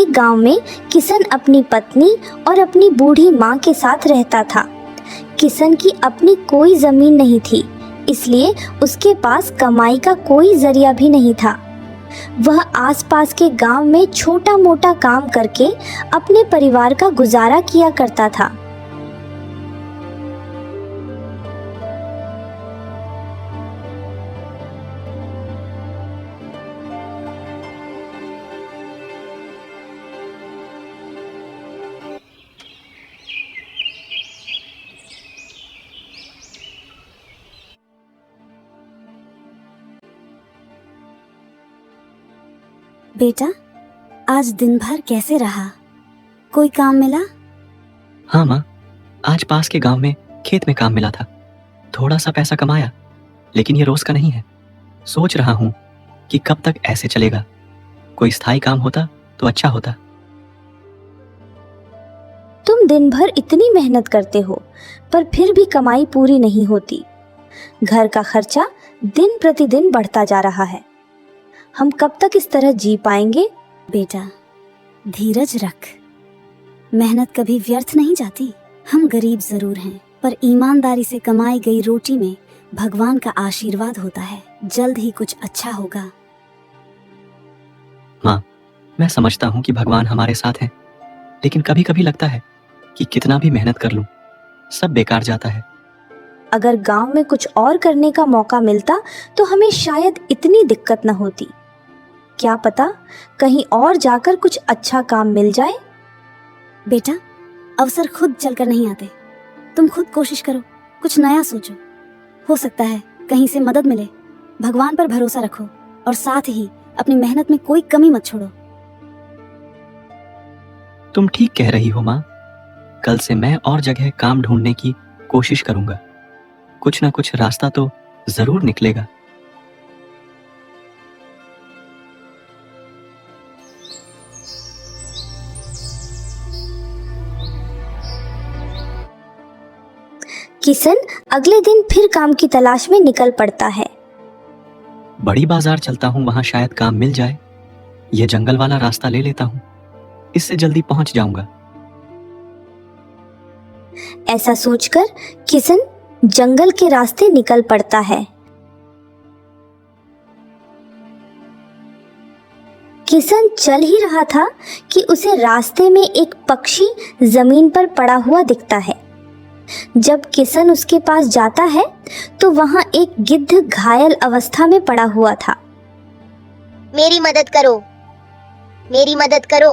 एक गांव में किशन अपनी पत्नी और अपनी बूढ़ी माँ के साथ रहता था। किशन की अपनी कोई जमीन नहीं थी, इसलिए उसके पास कमाई का कोई जरिया भी नहीं था। वह आसपास के गांव में छोटा मोटा काम करके अपने परिवार का गुजारा किया करता था। बेटा, आज दिन भर कैसे रहा? कोई काम मिला? हाँ माँ, आज पास के गांव में खेत में काम मिला था। थोड़ा सा पैसा कमाया, लेकिन ये रोज का नहीं है। सोच रहा हूँ कि कब तक ऐसे चलेगा। कोई स्थायी काम होता तो अच्छा होता। तुम दिन भर इतनी मेहनत करते हो, पर फिर भी कमाई पूरी नहीं होती। घर का खर्चा दिन प्रतिदिन बढ़ता जा रहा है। हम कब तक इस तरह जी पाएंगे? बेटा, धीरज रख। मेहनत कभी व्यर्थ नहीं जाती। हम गरीब जरूर हैं, पर ईमानदारी से कमाई गई रोटी में भगवान का आशीर्वाद होता है। जल्द ही कुछ अच्छा होगा। माँ, मैं समझता हूँ कि भगवान हमारे साथ हैं, लेकिन कभी कभी लगता है कि कितना भी मेहनत कर लूँ, सब बेकार जाता है। अगर गांव में कुछ और करने का मौका मिलता तो हमें शायद इतनी दिक्कत न होती। क्या पता कहीं और जाकर कुछ अच्छा काम मिल जाए। बेटा, अवसर खुद चलकर नहीं आते। तुम खुद कोशिश करो, कुछ नया सोचो। हो सकता है कहीं से मदद मिले। भगवान पर भरोसा रखो और साथ ही अपनी मेहनत में कोई कमी मत छोड़ो। तुम ठीक कह रही हो माँ। कल से मैं और जगह काम ढूंढने की कोशिश करूंगा। कुछ ना कुछ रास्ता तो जरूर निकलेगा। किशन अगले दिन फिर काम की तलाश में निकल पड़ता है। बड़ी बाजार चलता हूँ, वहां शायद काम मिल जाए। यह जंगल वाला रास्ता ले लेता हूँ, इससे जल्दी पहुंच जाऊंगा। ऐसा सोचकर किशन जंगल के रास्ते निकल पड़ता है। किशन चल ही रहा था कि उसे रास्ते में एक पक्षी जमीन पर पड़ा हुआ दिखता है। जब किशन उसके पास जाता है तो वहां एक गिद्ध घायल अवस्था में पड़ा हुआ था। मेरी मदद करो, मेरी मदद करो।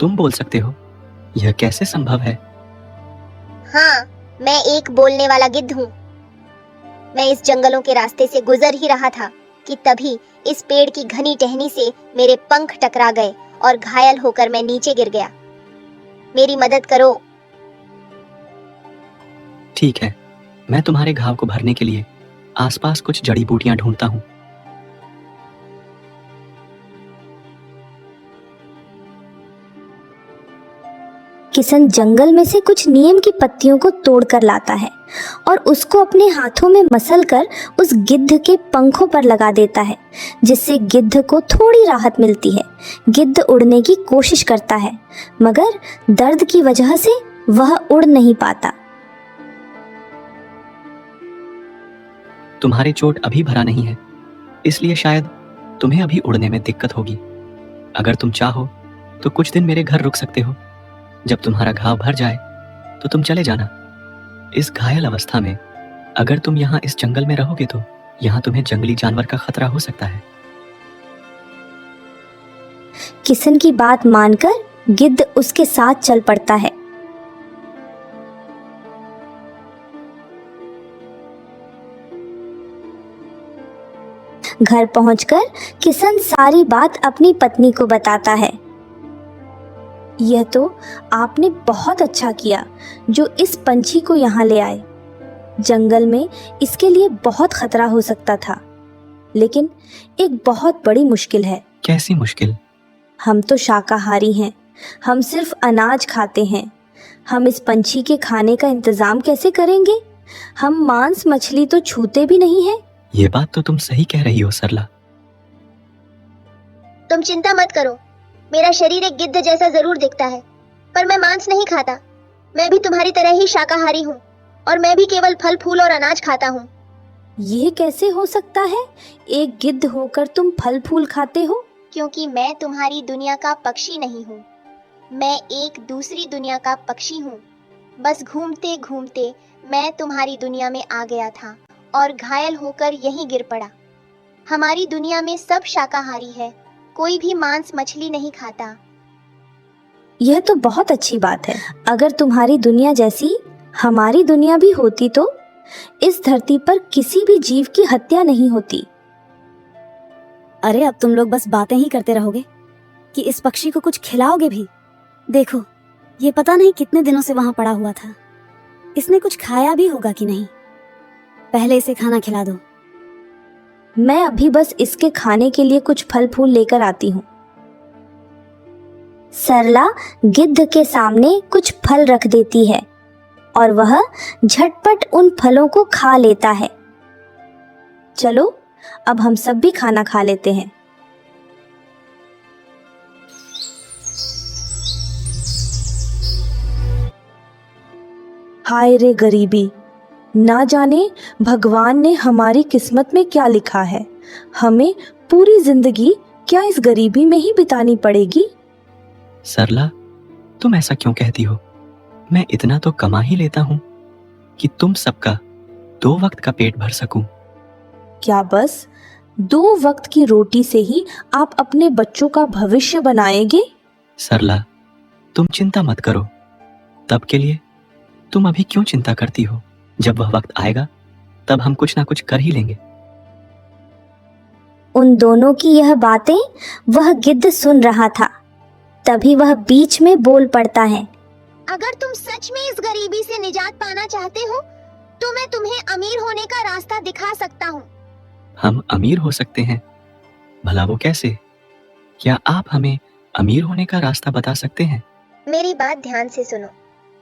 तुम बोल सकते हो? यह कैसे संभव है? हाँ, मैं एक बोलने वाला गिद्ध हूँ। मैं इस जंगलों के रास्ते से गुजर ही रहा था कि तभी इस पेड़ की घनी टहनी से मेरे पंख टकरा गए और घायल होकर मैं नीचे गिर गया। मेरी मदद करो। ठीक है, मैं तुम्हारे घाव को भरने के लिए आसपास कुछ जड़ी बूटियां ढूंढता हूँ। किशन जंगल में से कुछ नीम की पत्तियों को तोड़कर लाता है और उसको अपने हाथों में मसल कर उस गिद्ध के पंखों पर लगा देता है, जिससे गिद्ध को थोड़ी राहत मिलती है। गिद्ध उड़ने की कोशिश करता है, मगर दर्द की वजह से वह उड़ नहीं पाता। तुम्हारे चोट अभी भरा नहीं है, इसलिए शायद तुम्हें अभी उड़ने में दिक्कत होगी। अगर तुम चाहो तो कुछ दिन मेरे घर रुक सकते हो। जब तुम्हारा घाव भर जाए तो तुम चले जाना। इस घायल अवस्था में अगर तुम यहाँ इस जंगल में रहोगे तो यहाँ तुम्हें जंगली जानवर का खतरा हो सकता है। किशन की बात मानकर गिद्ध उसके साथ चल पड़ता है। घर पहुंचकर किशन सारी बात अपनी पत्नी को बताता है। यह तो आपने बहुत अच्छा किया जो इस पंछी को यहाँ ले आए। जंगल में इसके लिए बहुत खतरा हो सकता था, लेकिन एक बहुत बड़ी मुश्किल है। कैसी मुश्किल? हम तो शाकाहारी हैं, हम सिर्फ अनाज खाते हैं। हम इस पंछी के खाने का इंतजाम कैसे करेंगे? हम मांस मछली तो छूते भी नहीं हैं। ये बात तो तुम सही कह रही हो सरला। तुम चिंता मत करो, मेरा शरीर एक गिद्ध जैसा जरूर दिखता है, पर मैं मांस नहीं खाता। मैं भी तुम्हारी तरह ही शाकाहारी हूँ, और मैं भी केवल फल फूल और अनाज खाता हूँ। ये कैसे हो सकता है? एक गिद्ध होकर तुम फल फूल खाते हो? क्योंकि मैं तुम्हारी दुनिया का पक्षी नहीं हूँ, मैं एक दूसरी दुनिया का पक्षी हूँ। बस घूमते घूमते मैं तुम्हारी दुनिया में आ गया था और घायल होकर यहीं गिर पड़ा। हमारी दुनिया में सब शाकाहारी है, कोई भी मांस मछली नहीं खाता। यह तो बहुत अच्छी बात है। अगर तुम्हारी दुनिया जैसी हमारी दुनिया भी होती तो इस धरती पर किसी भी जीव की हत्या नहीं होती। अरे अब तुम लोग बस बातें ही करते रहोगे कि इस पक्षी को कुछ खिलाओगे भी? देखो, ये पता नहीं कितने दिनों से वहां पड़ा हुआ था। इसने कुछ खाया भी होगा कि नहीं। पहले इसे खाना खिला दो। मैं अभी बस इसके खाने के लिए कुछ फल फूल लेकर आती हूँ। सरला गिद्ध के सामने कुछ फल रख देती है और वह झटपट उन फलों को खा लेता है। चलो अब हम सब भी खाना खा लेते हैं। हाय रे गरीबी, ना जाने भगवान ने हमारी किस्मत में क्या लिखा है। हमें पूरी जिंदगी क्या इस गरीबी में ही बितानी पड़ेगी? सरला, तुम ऐसा क्यों कहती हो? मैं इतना तो कमा ही लेता हूँ कि तुम सबका 2 वक्त का पेट भर सकूं। क्या बस 2 वक्त की रोटी से ही आप अपने बच्चों का भविष्य बनाएंगे? सरला, तुम चिंता मत करो। तब के लिए तुम अभी क्यों चिंता करती हो? जब वह वक्त आएगा तब हम कुछ ना कुछ कर ही लेंगे। उन दोनों की यह बातें वह गिद्ध सुन रहा था। तभी वह बीच में बोल पड़ता है। अगर तुम सच में इस गरीबी से निजात पाना चाहते हो तो मैं तुम्हें अमीर होने का रास्ता दिखा सकता हूँ। हम अमीर हो सकते हैं? भला वो कैसे? क्या आप हमें अमीर होने का रास्ता बता सकते हैं? मेरी बात ध्यान से सुनो।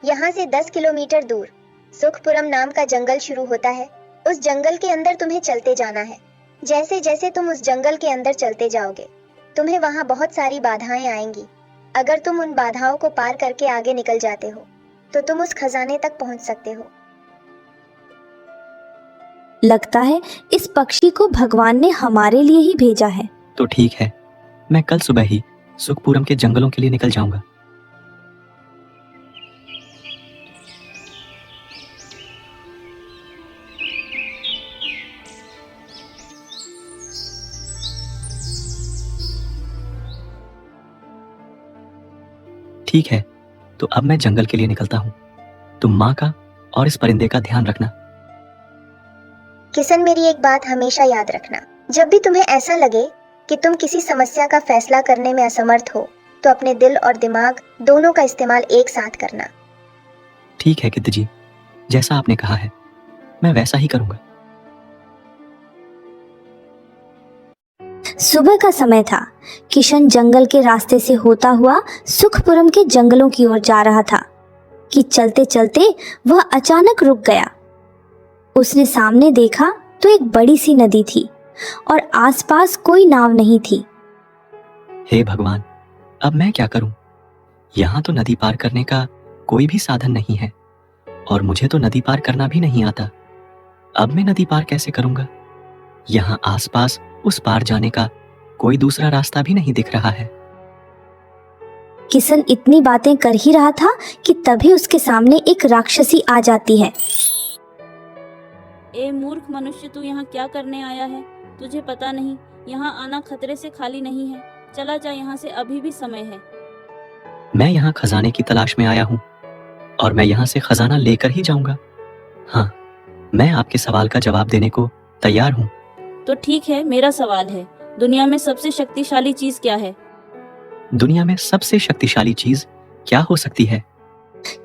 यहाँ से 10 किलोमीटर दूर सुखपुरम नाम का जंगल शुरू होता है। उस जंगल के अंदर तुम्हें चलते जाना है। जैसे जैसे तुम उस जंगल के अंदर चलते जाओगे तुम्हें वहाँ बहुत सारी बाधाएं आएंगी। अगर तुम उन बाधाओं को पार करके आगे निकल जाते हो तो तुम उस खजाने तक पहुँच सकते हो। लगता है इस पक्षी को भगवान ने हमारे लिए ही भेजा है। तो ठीक है, मैं कल सुबह ही सुखपुरम के जंगलों के लिए निकल जाऊंगा। ठीक है, तो अब मैं जंगल के लिए निकलता हूँ। तुम माँ का और इस परिंदे का ध्यान रखना। किशन, मेरी एक बात हमेशा याद रखना। जब भी तुम्हें ऐसा लगे कि तुम किसी समस्या का फैसला करने में असमर्थ हो तो अपने दिल और दिमाग दोनों का इस्तेमाल एक साथ करना। ठीक है गिद्ध जी, जैसा आपने कहा है मैं वैसा ही करूंगा। सुबह का समय था। किशन जंगल के रास्ते से होता हुआ सुखपुरम के जंगलों की ओर जा रहा था कि चलते चलते वह अचानक रुक गया। उसने सामने देखा तो एक बड़ी सी नदी थी और आसपास कोई नाव नहीं थी। हे भगवान, अब मैं क्या करूं? यहाँ तो नदी पार करने का कोई भी साधन नहीं है और मुझे तो नदी पार करना भी नहीं आता। अब मैं नदी पार कैसे करूंगा? यहाँ आसपास उस पार जाने का कोई दूसरा रास्ता भी नहीं दिख रहा है। किशन इतनी बातें कर ही रहा था कि तभी उसके सामने एक राक्षसी आ जाती है। ए मूर्ख मनुष्य, तू यहाँ क्या करने आया है? तुझे पता नहीं यहाँ आना खतरे से खाली नहीं है। चला जा यहाँ से, अभी भी समय है। मैं यहाँ खजाने की तलाश में आया हूँ और मैं यहाँ से खजाना लेकर ही जाऊंगा। हाँ, मैं आपके सवाल का जवाब देने को तैयार हूँ। तो ठीक है, मेरा सवाल है, दुनिया में सबसे शक्तिशाली चीज क्या है? दुनिया में सबसे शक्तिशाली चीज क्या हो सकती है?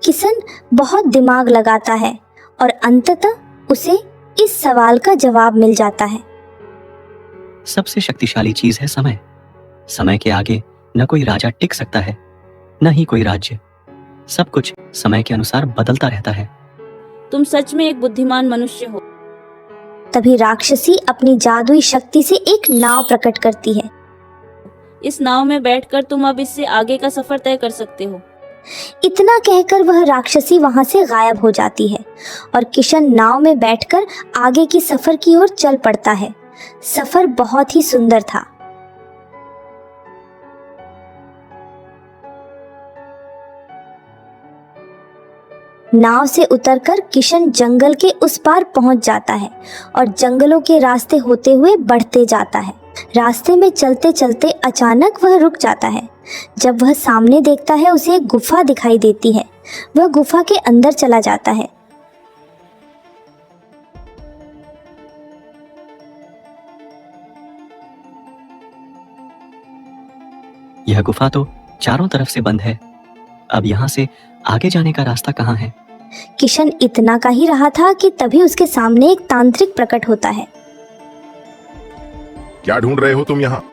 किशन बहुत दिमाग लगाता है और अंततः उसे इस सवाल का जवाब मिल जाता है। सबसे शक्तिशाली चीज है समय। समय के आगे न कोई राजा टिक सकता है, न ही कोई राज्य। सब कुछ समय के अनुसार बदलता रहता है। तुम सच में एक बुद्धिमान मनुष्य हो। तभी राक्षसी अपनी जादुई शक्ति से एक नाव प्रकट करती है। इस नाव में बैठकर तुम अब इससे आगे का सफर तय कर सकते हो। इतना कहकर वह राक्षसी वहां से गायब हो जाती है और किशन नाव में बैठकर आगे की सफर की ओर चल पड़ता है। सफर बहुत ही सुंदर था। नाव से उतरकर किशन जंगल के उस पार पहुंच जाता है और जंगलों के रास्ते होते हुए बढ़ते जाता है। रास्ते में चलते चलते अचानक वह रुक जाता है। जब वह सामने देखता है उसे एक गुफा दिखाई देती है। वह गुफा के अंदर चला जाता है। यह गुफा तो चारों तरफ से बंद है। अब यहाँ से आगे जाने का रास्ता कहाँ है? किशन इतना का ही रहा था कि तभी उसके सामने एक तांत्रिक प्रकट होता है। क्या ढूंढ रहे हो तुम यहाँ?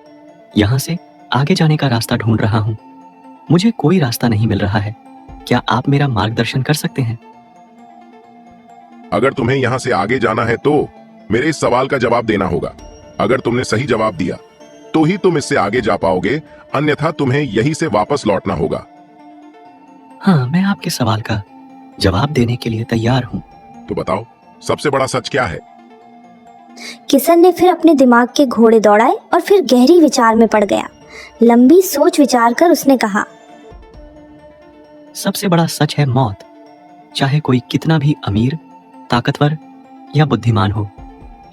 यहाँ से आगे जाने का रास्ता ढूंढ रहा हूँ। मुझे कोई रास्ता नहीं मिल रहा है। क्या आप मेरा मार्गदर्शन कर सकते हैं? अगर तुम्हें यहाँ से आगे जाना है तो मेरे इस सवाल का जवाब देना होगा। अगर तुमने सही जवाब दिया तो ही तुम इससे आगे जा पाओगे, अन्यथा तुम्हें यहीं से वापस लौटना होगा। हाँ, मैं आपके सवाल का जवाब देने के लिए तैयार हूँ। तो बताओ, सबसे बड़ा सच क्या है? किशन ने फिर अपने दिमाग के घोड़े दौड़ाए और फिर गहरी विचार में पड़ गया। लंबी सोच विचार कर उसने कहा, सबसे बड़ा सच है मौत। चाहे कोई कितना भी अमीर, ताकतवर या बुद्धिमान हो,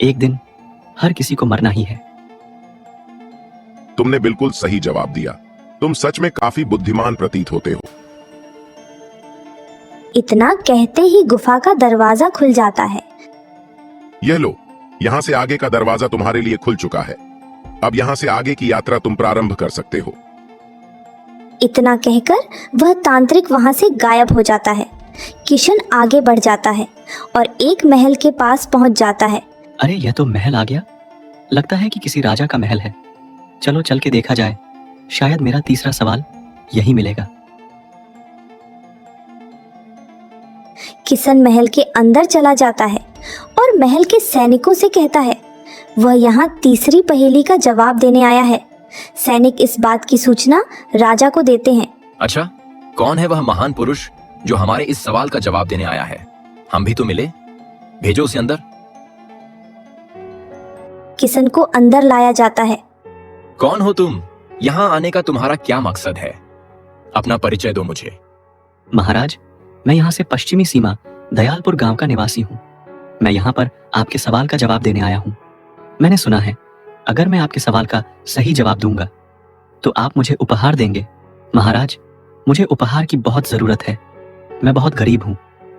एक दिन हर किसी को मरना ही है। तुमने बिल्कुल सही जवाब दिया। तुम सच में काफी बुद्धिमान प्रतीत होते हो। इतना कहते ही गुफा का दरवाजा खुल जाता है। यह लो, यहाँ से आगे का दरवाजा तुम्हारे लिए खुल चुका है। अब यहाँ से आगे की यात्रा तुम प्रारंभ कर सकते हो। इतना कहकर वह तांत्रिक वहां से गायब हो जाता है। किशन आगे बढ़ जाता है और एक महल के पास पहुंच जाता है। अरे, यह तो महल आ गया। लगता है कि किसी राजा का महल है। चलो चल के देखा जाए। शायद मेरा तीसरा सवाल यही मिलेगा। किशन महल के अंदर चला जाता है और महल के सैनिकों से कहता है वह यहाँ तीसरी पहेली का जवाब देने आया है। सैनिक इस बात की सूचना राजा को देते हैं। अच्छा, कौन है वह महान पुरुष जो हमारे इस सवाल का जवाब देने आया है? हम भी तो मिले। भेजो उसे अंदर। किशन को अंदर लाया जाता है। कौन हो तुम? यहाँ आने का तुम्हारा क्या मकसद है? अपना परिचय दो मुझे। महाराज, मैं यहाँ से पश्चिमी सीमा दयालपुर गांव का निवासी हूँ। मैं यहाँ पर आपके सवाल का जवाब देने आया हूँ। मैंने सुना है अगर मैं आपके सवाल का सही जवाब दूंगा तो आप मुझे उपहार देंगे। महाराज, मुझे उपहार की बहुत जरूरत है। मैं बहुत गरीब हूँ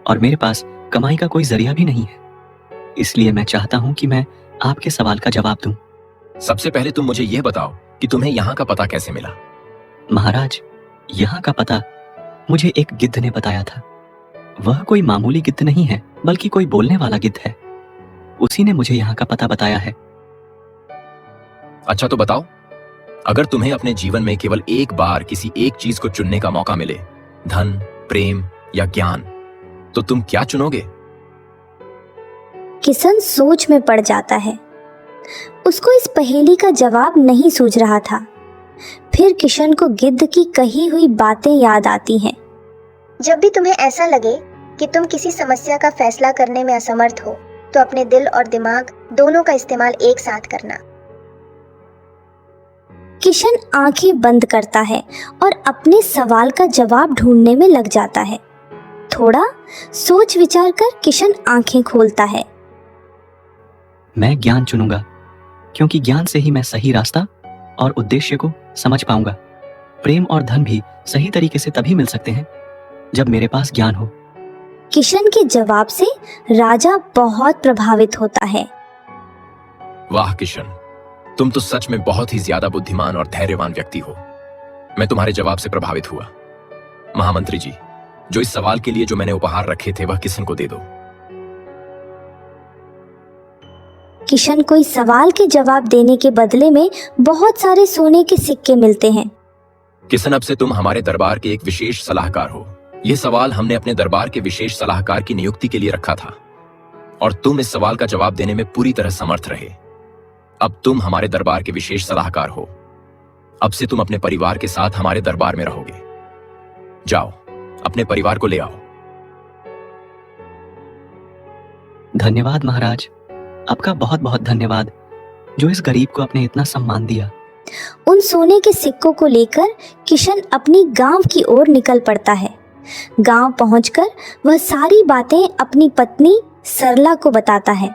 और मेरे पास कमाई का कोई जरिया भी नहीं है। इसलिए मैं चाहता हूँ कि मैं आपके सवाल का जवाब दूं। सबसे पहले तुम मुझे यह बताओ कि तुम्हें यहाँ का पता कैसे मिला? महाराज, यहाँ का पता मुझे एक गिद्ध ने बताया था। वह कोई मामूली गिद्ध नहीं है, बल्कि कोई बोलने वाला गिद्ध है। उसी ने मुझे यहाँ का पता बताया है। अच्छा, तो बताओ, अगर तुम्हें अपने जीवन में केवल एक बार किसी एक चीज को चुनने का मौका मिले, धन, प्रेम या ज्ञान, तो तुम क्या चुनोगे? किशन सोच में पड़ जाता है। उसको इस पहेली का जवाब नहीं सूझ रहा था। फिर किशन को गिद्ध की कही हुई बातें याद आती हैं। जब भी तुम्हें ऐसा लगे कि तुम किसी समस्या का फैसला करने में असमर्थ हो, तो अपने दिल और दिमाग दोनों का इस्तेमाल एक साथ करना। किशन आंखें बंद करता है और अपने सवाल का जवाब ढूंढने में लग जाता है। थोड़ा सोच विचार कर किशन आंखें खोलता है। मैं ज्ञान चुनूंगा, क्योंकि ज्ञान से ही मैं सही रास्ता और उद्देश्य को समझ पाऊंगा। प्रेम और धन भी सही तरीके से तभी मिल सकते हैं जब मेरे पास ज्ञान हो। किशन के जवाब से राजा बहुत प्रभावित होता है। वाह किशन, तुम तो सच में बहुत ही ज्यादा बुद्धिमान और धैर्यवान व्यक्ति हो। मैं तुम्हारे जवाब से प्रभावित हुआ। महामंत्री जी, जो इस सवाल के लिए जो मैंने उपहार रखे थे वह किशन को दे दो। किशन को इस सवाल के जवाब देने के बदले में बहुत सारे सोने के सिक्के मिलते हैं। किशन, अब से तुम हमारे दरबार के एक विशेष सलाहकार हो। यह सवाल हमने अपने दरबार के विशेष सलाहकार की नियुक्ति के लिए रखा था और तुम इस सवाल का जवाब देने में पूरी तरह समर्थ रहे। अब तुम हमारे दरबार के विशेष सलाहकार हो। अब से तुम अपने परिवार के साथ हमारे दरबार में रहोगे। जाओ, अपने परिवार को ले आओ। धन्यवाद महाराज, आपका बहुत बहुत धन्यवाद जो इस गरीब को आपने इतना सम्मान दिया। उन सोने के सिक्कों को लेकर किशन अपनी गांव की ओर निकल पड़ता है। गांव पहुंचकर वह सारी बातें अपनी पत्नी सरला को बताता है।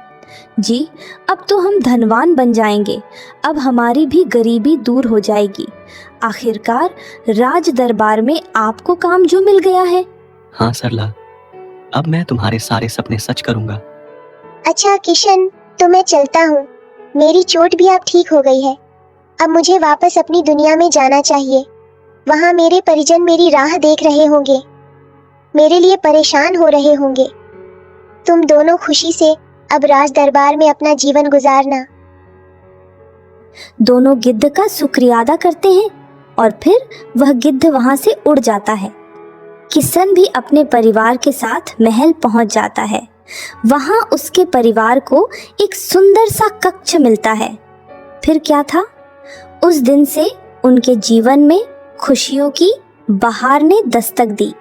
जी, अब तो हम धनवान बन जाएंगे, अब हमारी भी गरीबी दूर हो जाएगी। आखिरकार राज दरबार में आपको काम जो मिल गया है। हाँ सरला, अब मैं तुम्हारे सारे सपने सच करूंगा। अच्छा किशन, तो मैं चलता हूँ। मेरी चोट भी अब ठीक हो गई है। अब मुझे वापस अपनी दुनिया में जाना चाहिए। वहाँ मेरे परिजन मेरी राह देख रहे होंगे, मेरे लिए परेशान हो रहे होंगे। तुम दोनों खुशी से अब राज दरबार में अपना जीवन गुजारना। दोनों गिद्ध का शुक्रिया अदा करते हैं और फिर वह गिद्ध वहां से उड़ जाता है। किशन भी अपने परिवार के साथ महल पहुंच जाता है। वहां उसके परिवार को एक सुंदर सा कक्ष मिलता है। फिर क्या था? उस दिन से उनके जीवन में खुशियों की बहार ने दस्तक दी।